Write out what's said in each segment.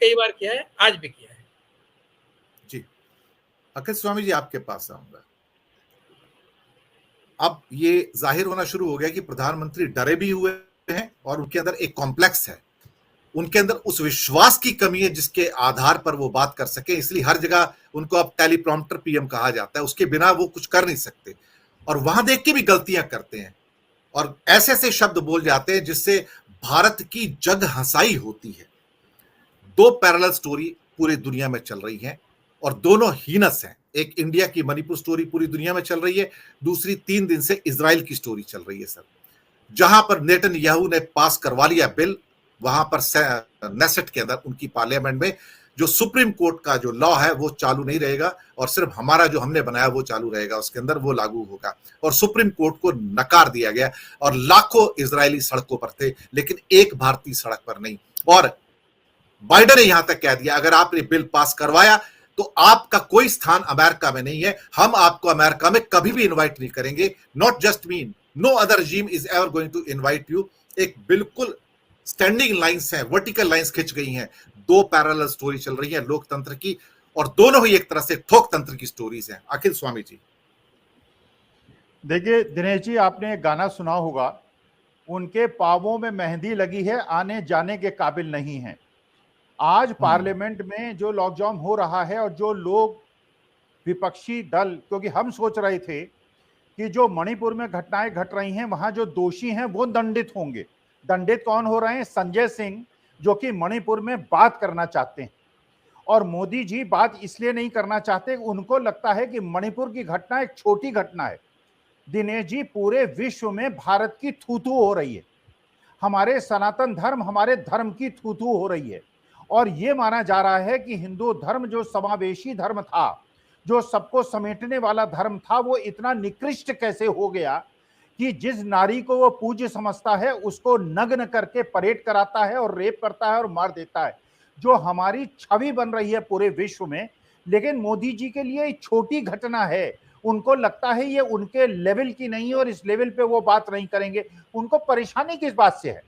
कई बार किया है, आज भी किया है। जी, अखिल स्वामी जी आपके पास आऊंगा। अब ये जाहिर होना शुरू हो गया कि प्रधानमंत्री डरे भी हुए हैं और उनके अंदर एक कॉम्प्लेक्स है, उनके अंदर उस विश्वास की कमी है जिसके आधार पर वो बात कर सके, इसलिए हर जगह उनको अब टेलीप्रॉम्प्टर पीएम कहा जाता है, उसके बिना वो कुछ कर नहीं सकते और वहां देख के भी गलतियां करते हैं और ऐसे ऐसे शब्द बोल जाते हैं जिससे भारत की जग हंसाई होती है। दो पैरेलल स्टोरी पूरी दुनिया में चल रही है और दोनों हीनस हैं। एक इंडिया की मणिपुर स्टोरी पूरी दुनिया में चल रही है, दूसरी 3 दिन से इजराइल की स्टोरी चल रही है सर। जहां पर नेतन्याहू ने पास करवा लिया बिल, वहां पर नेसेट के अंदर उनकी पार्लियामेंट में जो सुप्रीम कोर्ट का जो लॉ है वो चालू नहीं रहेगा और सिर्फ हमारा जो हमने बनाया वो चालू रहेगा, उसके अंदर वो लागू होगा। और सुप्रीम कोर्ट को नकार दिया गया और लाखों इजरायली सड़कों पर थे लेकिन एक भारतीय सड़क पर नहीं। और बाइडेन ने यहां तक कह दिया अगर आपने बिल पास करवाया तो आपका कोई स्थान अमेरिका में नहीं है, हम आपको अमेरिका में कभी भी इनवाइट नहीं करेंगे। Not just me, no other regime is ever going to invite you. एक बिल्कुल स्टैंडिंग लाइंस है, वर्टिकल लाइंस खिंच गई हैं। दो पैरेलल स्टोरी चल रही है लोकतंत्र की और दोनों ही एक तरह से ठोक तंत्र की स्टोरीज हैं। अखिल स्वामी जी देखिए दिनेश जी, आपने एक गाना सुना होगा, उनके पांवों में मेहंदी लगी है, आने जाने के काबिल नहीं है। आज पार्लियामेंट में जो लॉकडाउन हो रहा है और जो लोग विपक्षी दल, क्योंकि हम सोच रहे थे कि जो मणिपुर में घटनाएं घट रही हैं वहां जो दोषी हैं वो दंडित होंगे। दंडित कौन हो रहे हैं? संजय सिंह, जो कि मणिपुर में बात करना चाहते हैं। और मोदी जी बात इसलिए नहीं करना चाहते, उनको लगता है कि मणिपुर की घटना एक छोटी घटना है। दिनेश जी, पूरे विश्व में भारत की थू-थू हो रही है, हमारे सनातन धर्म, हमारे धर्म की थू-थू हो रही है। और ये माना जा रहा है कि हिंदू धर्म जो समावेशी धर्म था, जो सबको समेटने वाला धर्म था, वो इतना निकृष्ट कैसे हो गया कि जिस नारी को वो पूज्य समझता है उसको नग्न करके परेड कराता है और रेप करता है और मार देता है, जो हमारी छवि बन रही है पूरे विश्व में। लेकिन मोदी जी के लिए छोटी घटना है, उनको लगता है ये उनके लेवल की नहीं है और इस लेवल पे वो बात नहीं करेंगे। उनको परेशानी किस बात से है?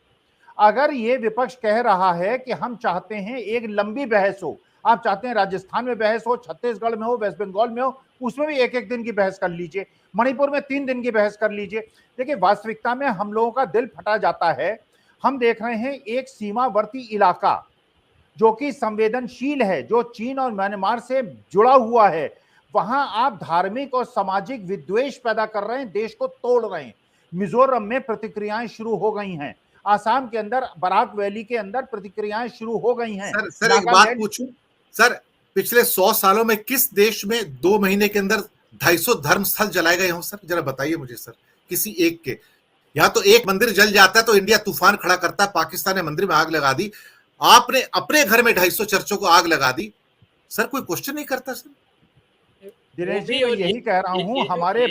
अगर ये विपक्ष कह रहा है कि हम चाहते हैं एक लंबी बहस हो, आप चाहते हैं राजस्थान में बहस हो, छत्तीसगढ़ में हो, वेस्ट बंगाल में हो, उसमें भी एक एक दिन की बहस कर लीजिए, मणिपुर में 3 दिन की बहस कर लीजिए। देखिए, वास्तविकता में हम लोगों का दिल फटा जाता है। हम देख रहे हैं एक सीमावर्ती इलाका जो कि संवेदनशील है, जो चीन और म्यांमार से जुड़ा हुआ है, वहां आप धार्मिक और सामाजिक विद्वेष पैदा कर रहे हैं, देश को तोड़ रहे हैं। मिजोरम में प्रतिक्रियाएं शुरू हो गई हैं, आसाम के अंदर बराक वैली के अंदर प्रतिक्रियाएं शुरू हो गई हैं। सर एक बात पूछूं सर, पिछले 100 सालों में किस देश में 2 महीने के अंदर 250 धर्म स्थल जलाए गए हों सर? जरा बताइए मुझे सर, किसी एक के। यहां तो एक मंदिर जल जाता है तो इंडिया तूफान खड़ा करता है, पाकिस्तान ने मंदिर में आग लगा दी, आपने अपने घर में 250 चर्चों को आग लगा दी, सर कोई क्वेश्चन नहीं करता सर? दिनेश जी, मैं यही कह रहा हूं, हमारे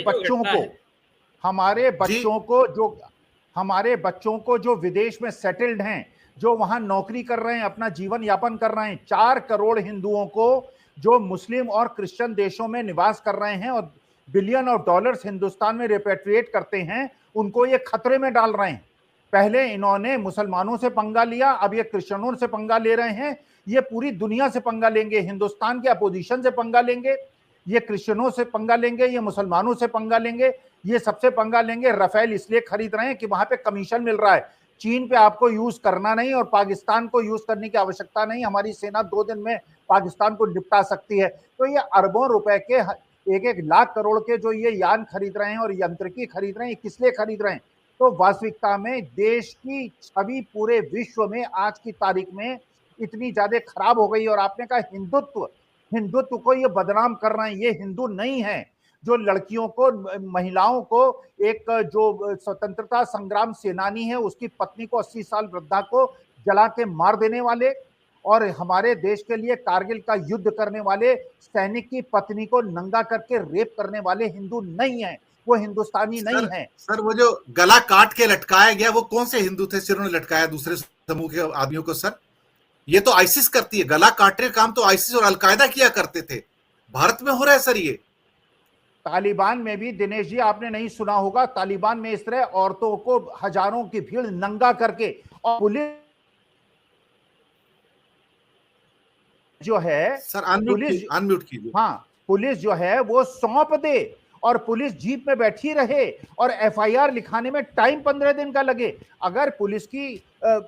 बच्चों को जो विदेश में सेटल्ड हैं, जो वहां नौकरी कर रहे हैं, अपना जीवन यापन कर रहे हैं, 4 करोड़ हिंदुओं को जो मुस्लिम और क्रिश्चियन देशों में निवास कर रहे हैं और बिलियन ऑफ डॉलर्स हिंदुस्तान में रिपेट्रिएट करते हैं, उनको ये खतरे में डाल रहे हैं। पहले इन्होंने मुसलमानों से पंगा लिया, अब ये क्रिश्चियनों से पंगा ले रहे हैं, ये पूरी दुनिया से पंगा लेंगे, हिंदुस्तान के अपोजिशन से पंगा लेंगे, ये क्रिश्चियनों से पंगा लेंगे, ये मुसलमानों से पंगा लेंगे, ये सबसे पंगा लेंगे। राफेल इसलिए खरीद रहे हैं कि वहां पे कमीशन मिल रहा है, चीन पे आपको यूज करना नहीं और पाकिस्तान को यूज करने की आवश्यकता नहीं, हमारी सेना 2 दिन में पाकिस्तान को निपटा सकती है। तो ये अरबों रुपए के, एक एक लाख करोड़ के जो ये यान खरीद रहे हैं और यंत्रिकी खरीद रहे हैं, किस लिए खरीद रहे हैं? तो वास्तविकता में देश की छवि पूरे विश्व में आज की तारीख में इतनी ज्यादा खराब हो गई। और आपने कहा हिंदुत्व को ये बदनाम कर रहे हैं, ये हिंदू नहीं है जो लड़कियों को, महिलाओं को, एक जो स्वतंत्रता संग्राम सेनानी है उसकी पत्नी को, 80 साल वृद्धा को जला के मार देने वाले, और हमारे देश के लिए कारगिल का युद्ध करने वाले सैनिक की पत्नी को नंगा करके रेप करने वाले हिंदू नहीं है, वो हिंदुस्तानी नहीं है। सर वो जो गला काट के लटकाया गया वो कौन से हिंदू थे जिन्होंने लटकाया दूसरे समूह के आदमियों को सर? ये तो आईसिस करती है, गला काटने का काम तो आईसिस और अलकायदा किया करते थे, भारत में हो रहा है सर ये। तालिबान में भी दिनेश जी आपने नहीं सुना होगा, तालिबान में इस तरह औरतों को हजारों की भीड़ नंगा करके और पुलिस जो है सर पुलिस अनम्यूट कीजिए। हाँ, पुलिस जो है वो सौंप दे और पुलिस जीप में बैठी रहे और एफआईआर लिखाने में टाइम 15 दिन का लगे। अगर पुलिस की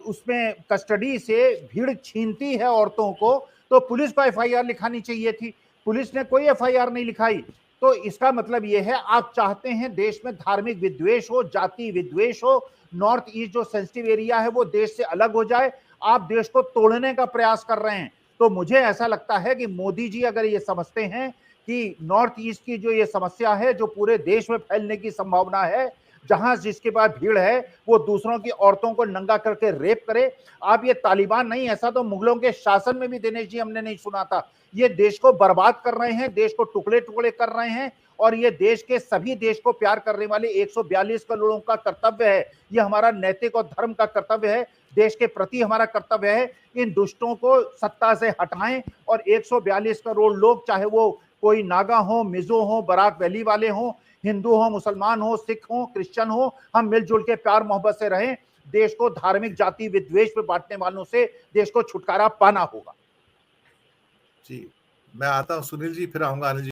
उसमें कस्टडी से भीड़ छीनती है औरतों को तो पुलिस को एफआईआर लिखानी चाहिए थी। पुलिस ने कोई एफआईआर नहीं लिखाई। तो इसका मतलब यह है आप चाहते हैं देश में धार्मिक विद्वेष हो, जाति विद्वेष हो, नॉर्थ ईस्ट जो सेंसिटिव एरिया है वो देश से अलग हो जाए, आप देश को तोड़ने का प्रयास कर रहे हैं। तो मुझे ऐसा लगता है कि मोदी जी अगर ये समझते हैं कि नॉर्थ ईस्ट की जो ये समस्या है जो पूरे देश में फैलने की संभावना है, जहां जिसके पास भीड़ है वो दूसरों की औरतों को नंगा करके रेप करे। आप ये तालिबान नहीं, ऐसा तो मुगलों के शासन में भी दिनेश जी हमने नहीं सुना था। ये देश को बर्बाद कर रहे हैं, देश को टुकड़े टुकड़े कर रहे हैं और ये देश के सभी देश को प्यार करने वाले 142 करोड़ों का कर्तव्य है। ये हमारा नैतिक और धर्म का कर्तव्य है, देश के प्रति हमारा कर्तव्य है। इन दुष्टों को सत्ता से हटाएं और 142 करोड़ लोग, चाहे वो कोई नागा हो, मिजो हो, बराक वैली वाले हो, हिंदू हो, मुसलमान हो, सिख हो, क्रिश्चियन हो, हम मिलजुल के प्यार मोहब्बत से रहें। देश को धार्मिक जाति विद्वेष में बांटने वालों से देश को छुटकारा पाना होगा। जी, मैं आता हूं सुनील जी, फिर आऊंगा अनिल जी।